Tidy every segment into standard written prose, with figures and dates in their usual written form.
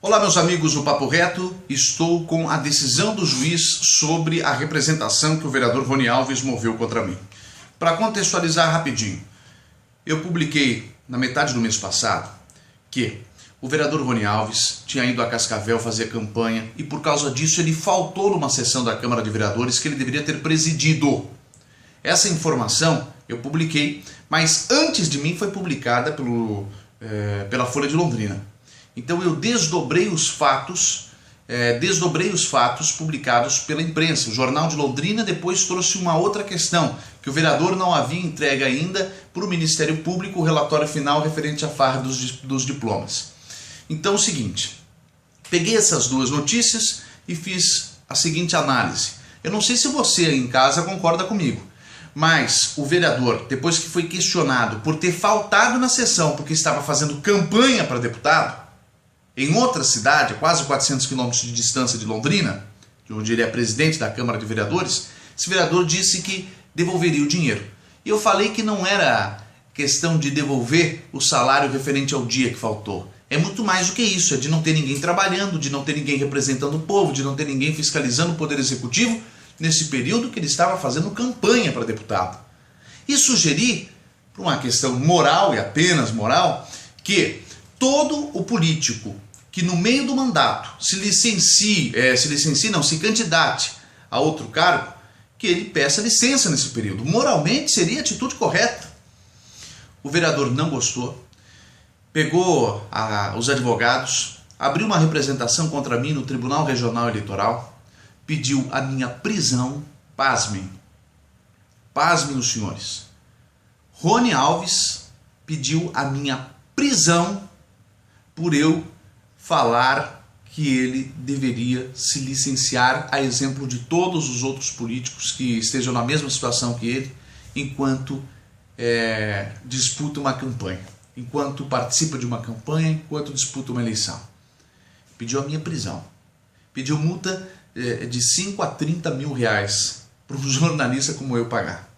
Olá, meus amigos do Papo Reto. Estou com a decisão do juiz sobre a representação que o vereador Rony Alves moveu contra mim. Para contextualizar rapidinho, eu publiquei na metade do mês passado que o vereador Rony Alves tinha ido a Cascavel fazer campanha e por causa disso ele faltou numa sessão da Câmara de Vereadores que ele deveria ter presidido. Essa informação eu publiquei, mas antes de mim foi publicada pela Folha de Londrina. Então eu desdobrei os fatos publicados pela imprensa. O Jornal de Londrina depois trouxe uma outra questão, que o vereador não havia entregue ainda para o Ministério Público o relatório final referente à farra dos diplomas. Então é o seguinte, peguei essas duas notícias e fiz a seguinte análise. Eu não sei se você aí em casa concorda comigo, mas o vereador, depois que foi questionado por ter faltado na sessão porque estava fazendo campanha para deputado, em outra cidade, a quase 400 quilômetros de distância de Londrina, de onde ele é presidente da Câmara de Vereadores, esse vereador disse que devolveria o dinheiro. E eu falei que não era questão de devolver o salário referente ao dia que faltou. É muito mais do que isso, é de não ter ninguém trabalhando, de não ter ninguém representando o povo, de não ter ninguém fiscalizando o Poder Executivo nesse período que ele estava fazendo campanha para deputado. E sugeri, por uma questão moral e apenas moral, que todo o político que no meio do mandato se candidate a outro cargo, que ele peça licença nesse período. Moralmente seria a atitude correta. O vereador não gostou, pegou os advogados, abriu uma representação contra mim no Tribunal Regional Eleitoral, pediu a minha prisão. Pasmem os senhores. Rony Alves pediu a minha prisão por eu falar que ele deveria se licenciar, a exemplo de todos os outros políticos que estejam na mesma situação que ele, enquanto disputa uma campanha, enquanto participa de uma campanha, enquanto disputa uma eleição. Pediu a minha prisão. Pediu multa de 5 a 30 mil reais para um jornalista como eu pagar.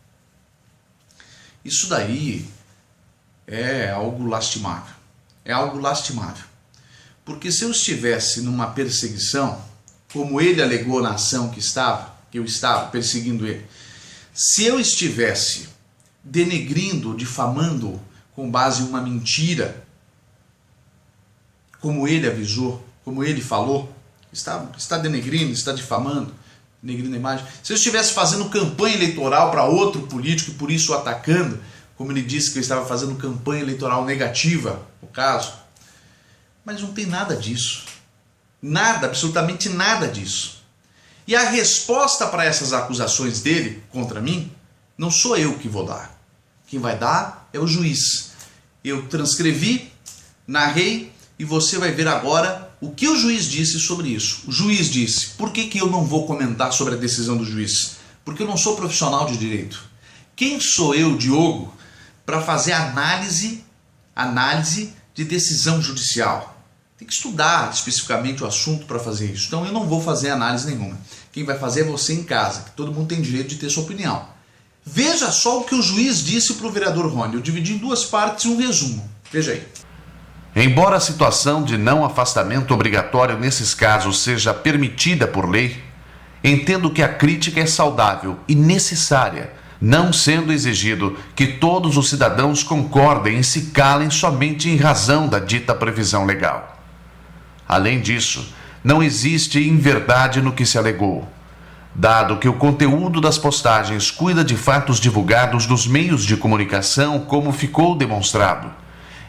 Isso daí é algo lastimável. É algo lastimável. Porque se eu estivesse numa perseguição, como ele alegou na ação que eu estava perseguindo ele, se eu estivesse denegrindo, difamando com base em uma mentira, como ele avisou, como ele falou, está denegrindo, está difamando, denegrindo a imagem. Se eu estivesse fazendo campanha eleitoral para outro político e por isso o atacando, como ele disse que eu estava fazendo campanha eleitoral negativa, no caso, mas não tem nada disso. Nada, absolutamente nada disso. E a resposta para essas acusações dele contra mim, não sou eu que vou dar. Quem vai dar é o juiz. Eu transcrevi, narrei e você vai ver agora o que o juiz disse sobre isso. O juiz disse, por que eu não vou comentar sobre a decisão do juiz? Porque eu não sou profissional de direito. Quem sou eu, Diogo, para fazer análise de decisão judicial? Tem que estudar especificamente o assunto para fazer isso. Então eu não vou fazer análise nenhuma. Quem vai fazer é você em casa, que todo mundo tem direito de ter sua opinião. Veja só o que o juiz disse para o vereador Rony. Eu dividi em duas partes um resumo. Veja aí. Embora a situação de não afastamento obrigatório nesses casos seja permitida por lei, entendo que a crítica é saudável e necessária, não sendo exigido que todos os cidadãos concordem e se calem somente em razão da dita previsão legal. Além disso, não existe inverdade no que se alegou, dado que o conteúdo das postagens cuida de fatos divulgados nos meios de comunicação, como ficou demonstrado,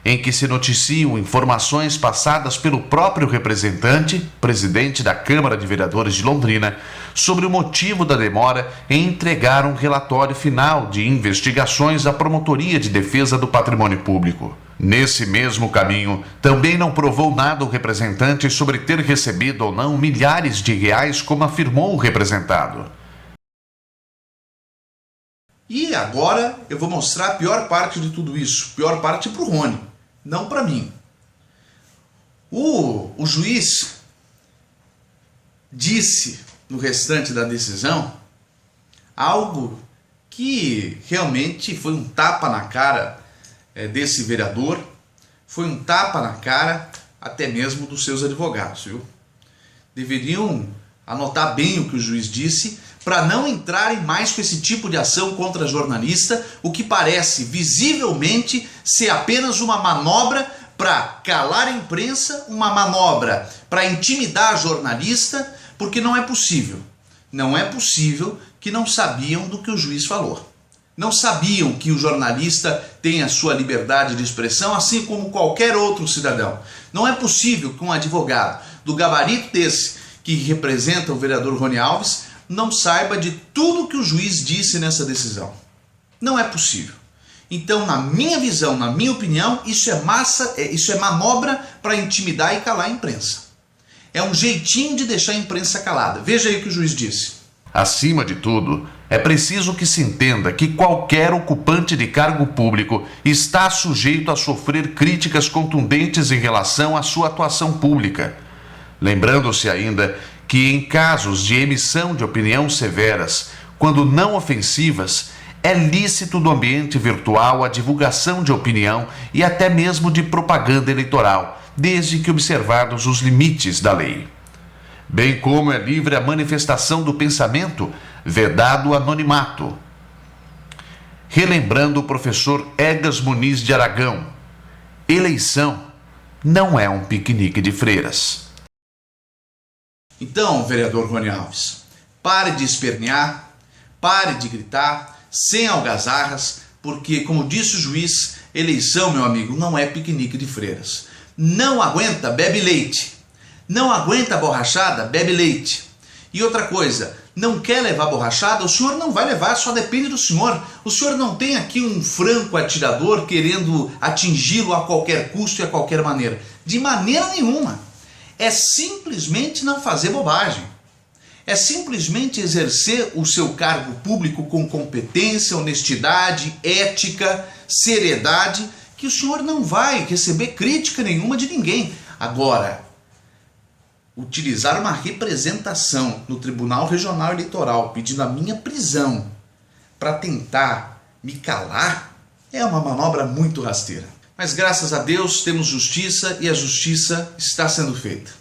em que se noticiam informações passadas pelo próprio representante, presidente da Câmara de Vereadores de Londrina, sobre o motivo da demora em entregar um relatório final de investigações à Promotoria de Defesa do Patrimônio Público. Nesse mesmo caminho, também não provou nada o representante sobre ter recebido ou não milhares de reais, como afirmou o representado. E agora eu vou mostrar a pior parte de tudo isso. Pior parte para o Rony, não para mim. O juiz disse no restante da decisão algo que realmente foi um tapa na cara desse vereador, foi um tapa na cara até mesmo dos seus advogados, viu? Deveriam anotar bem o que o juiz disse para não entrarem mais com esse tipo de ação contra jornalista, o que parece visivelmente ser apenas uma manobra para calar a imprensa, uma manobra para intimidar jornalista, porque não é possível. Não é possível que não sabiam do que o juiz falou. Não sabiam que o jornalista tem a sua liberdade de expressão, assim como qualquer outro cidadão. Não é possível que um advogado do gabarito desse, que representa o vereador Rony Alves, não saiba de tudo que o juiz disse nessa decisão. Não é possível. Então, na minha visão, na minha opinião, isso é manobra para intimidar e calar a imprensa. É um jeitinho de deixar a imprensa calada. Veja aí o que o juiz disse. Acima de tudo, é preciso que se entenda que qualquer ocupante de cargo público está sujeito a sofrer críticas contundentes em relação à sua atuação pública. Lembrando-se ainda que em casos de emissão de opinião severas, quando não ofensivas, é lícito do ambiente virtual a divulgação de opinião e até mesmo de propaganda eleitoral, desde que observados os limites da lei. Bem como é livre a manifestação do pensamento, vedado o anonimato. Relembrando o professor Egas Muniz de Aragão, eleição não é um piquenique de freiras. Então, vereador Rony Alves, pare de espernear, pare de gritar, sem algazarras, porque, como disse o juiz, eleição, meu amigo, não é piquenique de freiras. Não aguenta, bebe leite. Não aguenta borrachada, bebe leite. E outra coisa, não quer levar borrachada, o senhor não vai levar, só depende do senhor. O senhor não tem aqui um franco atirador querendo atingi-lo a qualquer custo e a qualquer maneira. De maneira nenhuma. É simplesmente não fazer bobagem. É simplesmente exercer o seu cargo público com competência, honestidade, ética, seriedade, que o senhor não vai receber crítica nenhuma de ninguém. Agora, utilizar uma representação no Tribunal Regional Eleitoral pedindo a minha prisão para tentar me calar é uma manobra muito rasteira. Mas graças a Deus temos justiça e a justiça está sendo feita.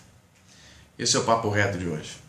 Esse é o Papo Reto de hoje.